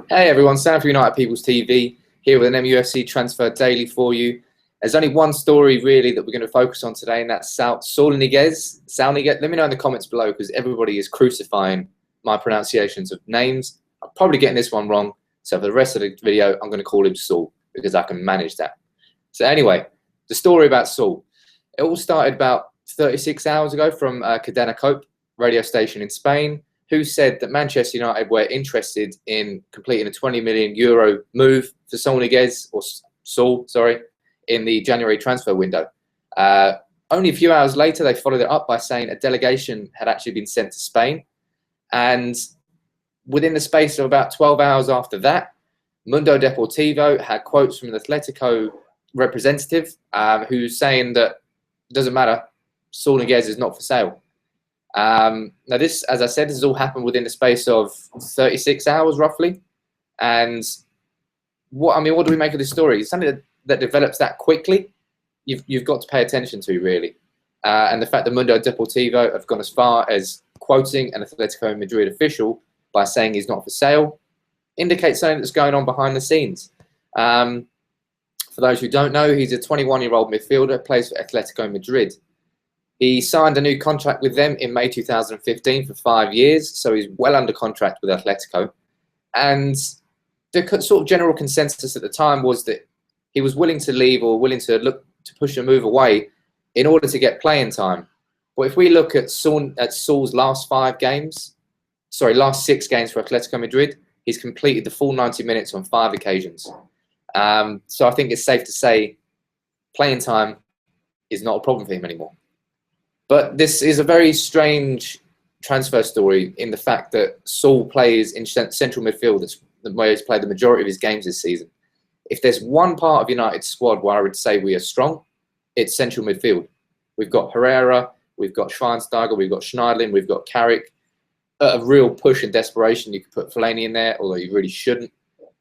Hey everyone, Sam for United People's TV here with an MUFC Transfer Daily for you. There's only one story really that we're going to focus on today, and that's Saul Niguez. Saul Niguez. Let me know in the comments below because everybody is crucifying my pronunciations of names. I'm probably getting this one wrong, so for the rest of the video, I'm going to call him Saul because I can manage that. So anyway, the story about Saul. It all started about 36 hours ago from Cadena Cope radio station in Spain, who said that Manchester United were interested in completing a €20 million move for Saul Niguez, or Saul, sorry, in the January transfer window. Only a few hours later, they followed it up by saying a delegation had actually been sent to Spain. And within the space of about 12 hours after that, Mundo Deportivo had quotes from an Atletico representative who's saying that it doesn't matter, Saul Niguez is not for sale. Now this, as I said, this has all happened within the space of 36 hours roughly. And what do we make of this story? It's something that develops that quickly. You've got to pay attention to really. And the fact that Mundo Deportivo have gone as far as quoting an Atletico Madrid official by saying he's not for sale indicates something that's going on behind the scenes. For those who don't know, he's a 21-year-old midfielder, plays for Atletico Madrid. He signed a new contract with them in May 2015 for 5 years, so he's well under contract with Atletico. And the sort of general consensus at the time was that he was willing to leave or willing to look to push a move away in order to get playing time. But if we look at Saul's last 6 games for Atletico Madrid, he's completed the full 90 minutes on 5 occasions. So I think it's safe to say playing time is not a problem for him anymore. But this is a very strange transfer story in the fact that Saul plays in central midfield, where he's played the majority of his games this season. If there's one part of United's squad where I would say we are strong, it's central midfield. We've got Herrera, we've got Schweinsteiger, we've got Schneiderlin, we've got Carrick. At a real push and desperation, you could put Fellaini in there, although you really shouldn't.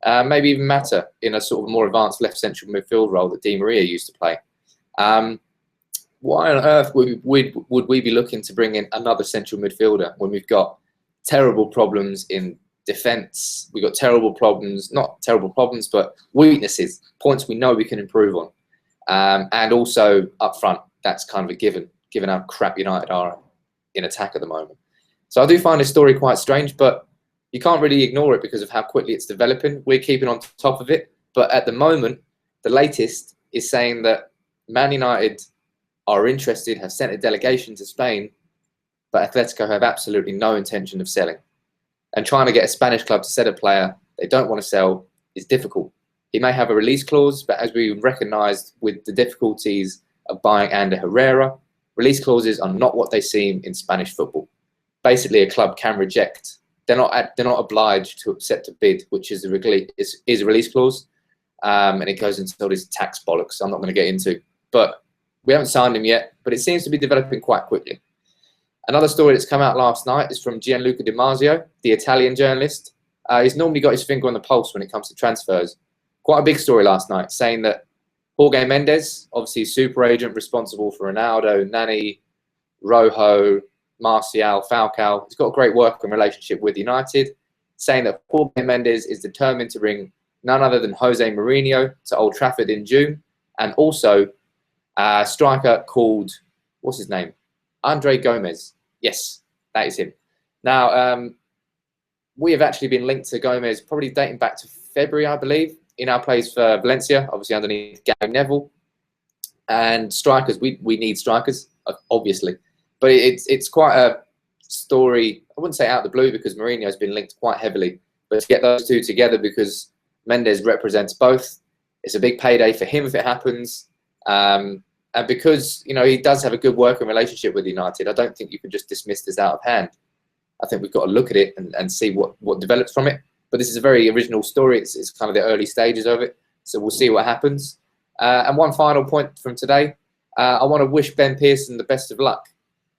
Maybe even Mata in a sort of more advanced left central midfield role that Di Maria used to play. Why on earth would we be looking to bring in another central midfielder when we've got terrible problems in defence? We've got terrible problems, not terrible problems, but weaknesses, points we know we can improve on. And also up front, that's kind of a given how crap United are in attack at the moment. So I do find this story quite strange, but you can't really ignore it because of how quickly it's developing. We're keeping on top of it. But at the moment, the latest is saying that Man United are interested, have sent a delegation to Spain, but Atletico have absolutely no intention of selling. And trying to get a Spanish club to sell a player they don't want to sell is difficult. He may have a release clause, but as we recognised with the difficulties of buying Ander Herrera, release clauses are not what they seem in Spanish football. Basically, a club can reject. They're not obliged to accept a bid, which is a release clause, and it goes into all this tax bollocks I'm not going to get into. But we haven't signed him yet, but it seems to be developing quite quickly. Another story that's come out last night is from Gianluca Di Marzio, the Italian journalist. He's normally got his finger on the pulse when it comes to transfers. Quite a big story last night, saying that Jorge Mendes, obviously super agent responsible for Ronaldo, Nani, Rojo, Martial, Falcao, he's got a great working relationship with United, saying that Jorge Mendes is determined to bring none other than Jose Mourinho to Old Trafford in June, and also a striker called, what's his name? Andre Gomez. Yes, that is him. Now, we have actually been linked to Gomez probably dating back to February, I believe, in our plays for Valencia, obviously underneath Gary Neville. And strikers, we need strikers, obviously. But it's quite a story, I wouldn't say out of the blue because Mourinho has been linked quite heavily. But to get those two together because Mendes represents both, it's a big payday for him if it happens. And because, you know, he does have a good working relationship with United, I don't think you can just dismiss this out of hand. I think we've got to look at it and see what develops from it. But this is a very original story. It's kind of the early stages of it. So we'll see what happens. And one final point from today. I want to wish Ben Pearson the best of luck.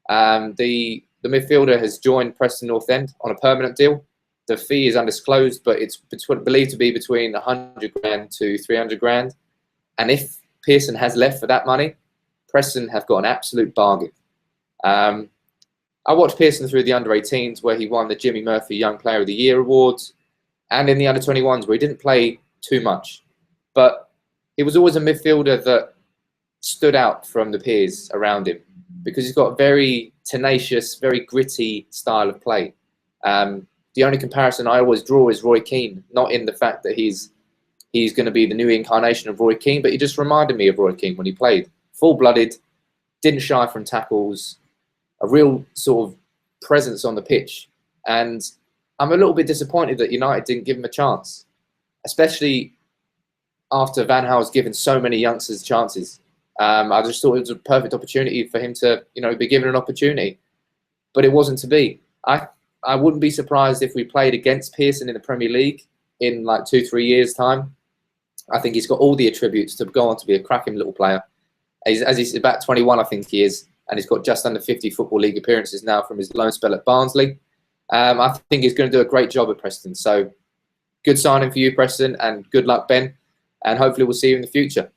The midfielder has joined Preston North End on a permanent deal. The fee is undisclosed, but it's believed to be between 100 grand to 300 grand. And if Pearson has left for that money, Preston have got an absolute bargain. I watched Pearson through the under-18s where he won the Jimmy Murphy Young Player of the Year awards. and in the under-21s where he didn't play too much, but he was always a midfielder that stood out from the peers around him because he's got a very tenacious, very gritty style of play. The only comparison I always draw is Roy Keane, not in the fact that he's going to be the new incarnation of Roy Keane, but he just reminded me of Roy Keane when he played. Full-blooded, didn't shy from tackles, a real sort of presence on the pitch. And I'm a little bit disappointed that United didn't give him a chance, especially after Van Gaal's given so many youngsters chances. I just thought it was a perfect opportunity for him to, be given an opportunity, but it wasn't to be. I wouldn't be surprised if we played against Pearson in the Premier League in like 2-3 years' time. I think he's got all the attributes to go on to be a cracking little player. As he's about 21, I think he is, and he's got just under 50 Football League appearances now from his loan spell at Barnsley. I think he's going to do a great job at Preston. So good signing for you, Preston, and good luck, Ben. And hopefully we'll see you in the future.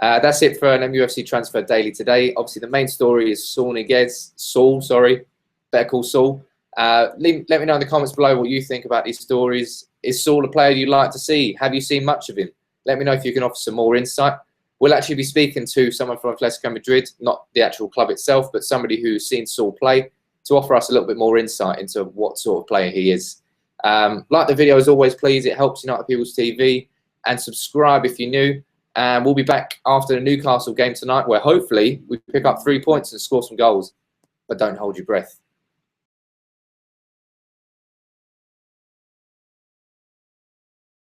That's it for an MUFC Transfer Daily today. Obviously, the main story is Saul Niguez. Better call Saul. Let me know in the comments below what you think about these stories. Is Saul a player you'd like to see? Have you seen much of him? Let me know if you can offer some more insight. We'll actually be speaking to someone from Atletico Madrid, not the actual club itself, but somebody who's seen Saul play, to offer us a little bit more insight into what sort of player he is. Like the video as always, please. It helps United People's TV. And subscribe if you're new. And we'll be back after the Newcastle game tonight, where hopefully we pick up 3 points and score some goals. But don't hold your breath.